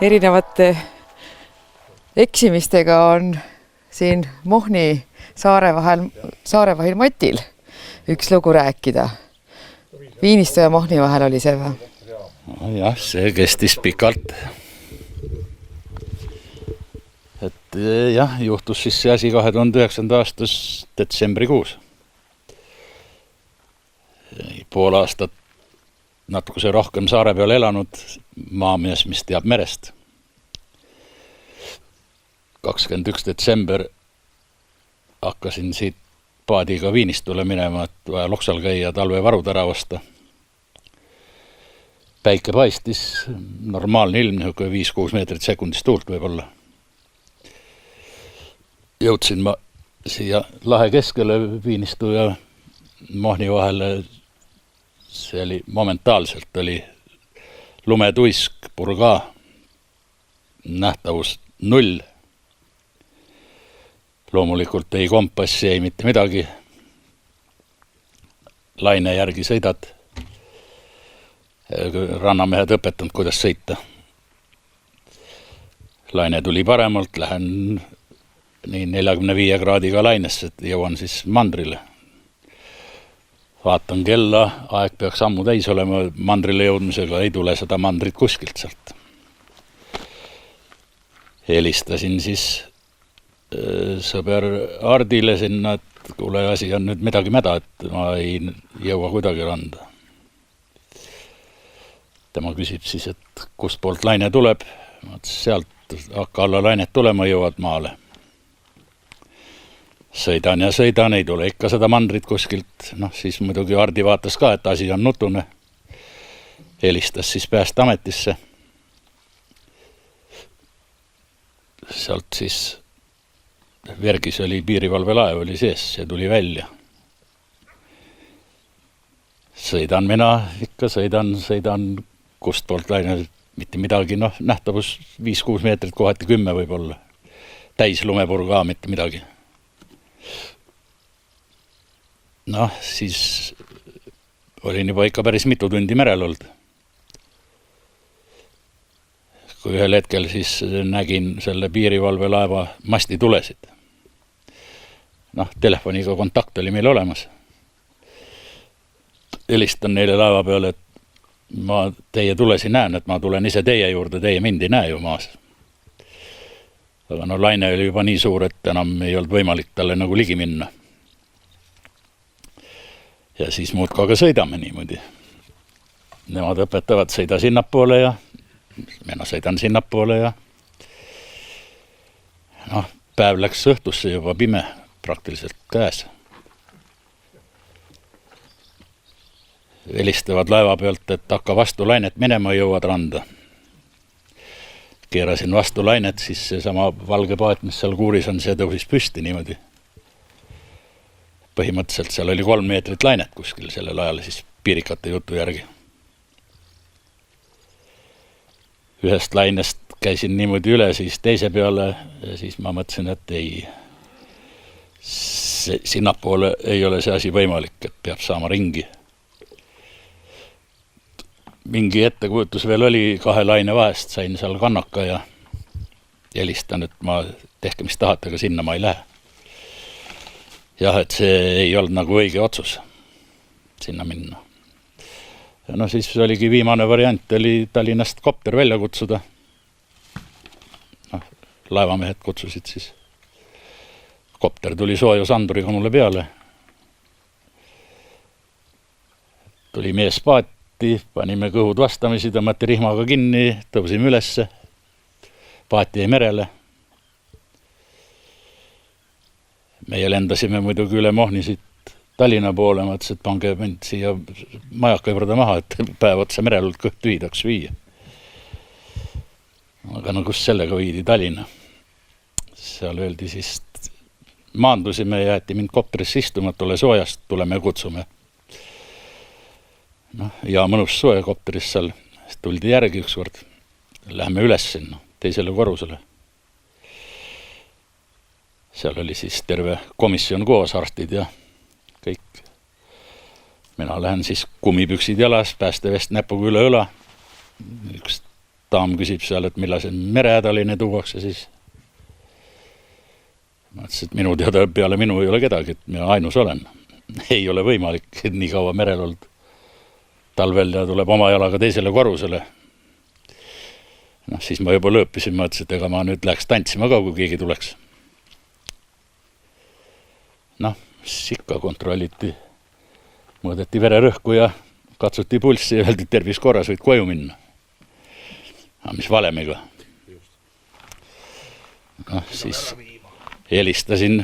erinevate eksimistega on siin Mohni saare vahel Matil üks lugu rääkida. Viinistu ja Mohni vahel oli see või? Jah, see kestis pikalt. Et jah, juhtus siis see asi 2009. aastas detsembrikuus. Pool aastat natukese rohkem saare peal elanud maamees, mis teab merest. 21. detsember hakkasin siit paadiga Viinistule minema, et vaja Loksal käia talvevarud ära osta. Päike paistis, normaalne ilm, 5-6 meetrit sekundis tuult võib-olla. Jõudsin ma siia lahe keskele Viinistu ja Mohni vahele. See oli momentaalselt, oli lumetuisk, purga, nähtavus 0. Loomulikult ei kompassi, ei mitte midagi. Laine järgi sõidad. Rannamehed õpetanud, kuidas sõita. Laine tuli paremalt, lähen nii 45 kraadiga lainesse, et jõuan siis mandrile. Vaatan kella, aeg peaks ammu täis olema, mandrile jõudmisega ei tule seda mandrit kuskilt sealt. Helistasin siis sõber Ardile sinna, et kuule, asi on nüüd midagi mäda, et ma ei jõua kuidagi randa. Tema küsib siis, et kust poolt laine tuleb. Sealt hakka alla lainet tulema, jõuad maale. Sõidan ja sõidan, ei tule ikka seda mandrit kuskilt. Siis muidugi Ardi vaatas ka, et asi on nutune. Helistas siis Päästeametisse. Sealt siis Vergis oli piirivalvelaev, oli sees, see tuli välja. Sõidan mina, ikka sõidan kust poolt laine, mitte midagi, nähtavus 5-6 meetrit, kohati 10 võib olla. Täis lumepurga, mitte midagi. Siis olin juba ikka päris mitu tundi merel olnud. Kui ühel hetkel siis nägin selle piirivalvelaeva masti tulesid. Telefoniga kontakt oli meil olemas. Helistan neile laeva peale, et ma teie tulesi näen, et ma tulen ise teie juurde, teie mind ei näe ju maas. Aga laine oli juba nii suur, et enam ei olnud võimalik talle nagu ligi minna. Ja siis muudku aga sõidame niimoodi. Nemad õpetavad, sõida sinnapoole ja mina sõidan sinnapoole ja päev läks õhtusse juba pime praktiliselt käes. Helistavad laeva pealt, et hakka vastu lainet minema, jõuad randa. Keerasin vastu lainet, siis see sama valge paat, mis seal kuuris on, see tõusis püsti niimoodi. Põhimõtteliselt seal oli 3 meetrit lainet kuskil sellel ajal siis piirikate jutu järgi. Ühest lainest käisin niimoodi üle, siis teise peale ja siis ma mõtlesin, et ei, sinnapoole ei ole see asi võimalik, et peab saama ringi. Mingi ettekujutus veel oli 2 laine vahest, sain seal kannaka ja helistan, et ma tehke mis tahate, aga sinna ma ei lähe. Jah, et see ei olnud nagu õige otsus sinna minna. Ja siis oligi viimane variant, oli Tallinnast kopter välja kutsuda. Laevamehed kutsusid siis. Kopter tuli soojusanduriga mulle peale. Tuli mees paati, panime kõhud vastamisi, tõmmati rihmaga kinni, tõusime ülesse. Paati jäi merele. Meie lendasime muidugi üle Mohni siit Tallinna poole, mõtles, et pange mind siia majaka juurde maha, et päev otsa merel kõht tühidaks viia. Aga kus sellega viidi Tallinna. Seal öeldi siis, maandusime ja jäeti mind kopterisse istuma, tule soojast, tuleme ja kutsume. Ja mõnus soe kopteris seal, tuldi järgi üks kord. Läheme üles sinna, teisele korrusele. Seal oli siis terve komisjon koos, arstid ja kõik. Mina lähen siis kummipüksid jalas, päästevest näpuga üle õla. Üks daam küsib seal, et millal see merehädaline tuuakse, siis ma ütlesin, et minu teada peale minu ei ole kedagi, et mina ainus olen. Ei ole võimalik, et nii kaua merel olnud. Talvel ja tuleb oma jalaga teisele korrusele. Siis ma juba lõõpisin, ma ütlesin, et ega ma nüüd läheks tantsima ka, kui keegi tuleks. Siis ikka kontrolliti, mõõdeti vererõhku ja katsuti pulssi ja öeldi, tervis korras, võid koju minna. Mis valemiga. Siis helistasin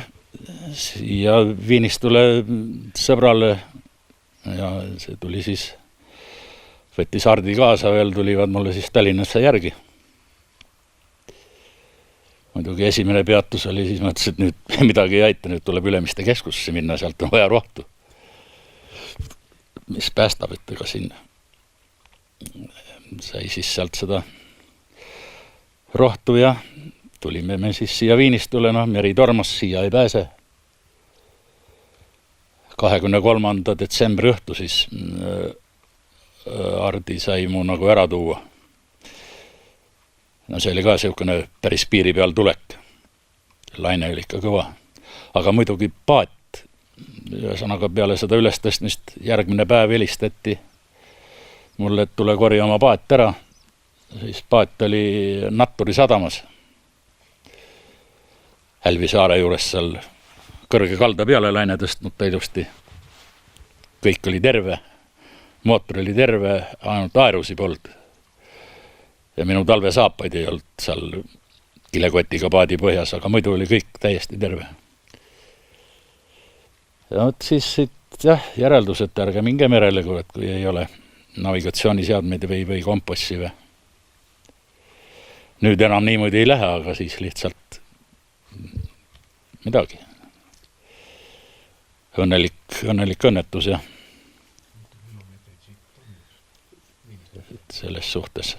ja Viinistule sõbrale ja see tuli siis, võttis Hardi kaasa, veel tulivad mulle siis Tallinnasse järgi. Muidugi esimene peatus oli, siis mõtlesin, et nüüd midagi ei aita, nüüd tuleb Ülemiste keskusse minna, sealt on vaja rohtu. Mis päästab, et ega siin sai siis sealt seda rohtu ja tulime me siis siia Viinistule, meri tormas, siia ei pääse. 23. detsembri õhtu siis Hardi sai mu nagu ära tuua. See oli ka selline päris piiri peal tulek. Laine oli ikka kõva. Aga muidugi paat, ühesõnaga peale seda ülestõstmist järgmine päev helistati mulle, et tule korja oma paat ära. Siis paat oli Natturi sadamas. Hälvisaare juures seal kõrge kalda peale laine tõstnud ta ilusti. Kõik oli terve, mootor oli terve, ainult aerusi polnud. Ja minu talvesaapaid ei olnud seal kilekotiga paadi põhjas, aga muidu oli kõik täiesti terve. Ja siis järeldus, et ärge minge merele, kui ei ole navigatsiooniseadmeid või kompassi. Nüüd enam niimoodi ei lähe, aga siis lihtsalt midagi. Õnnelik õnnetus ja selles suhtes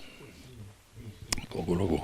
kogu lugu.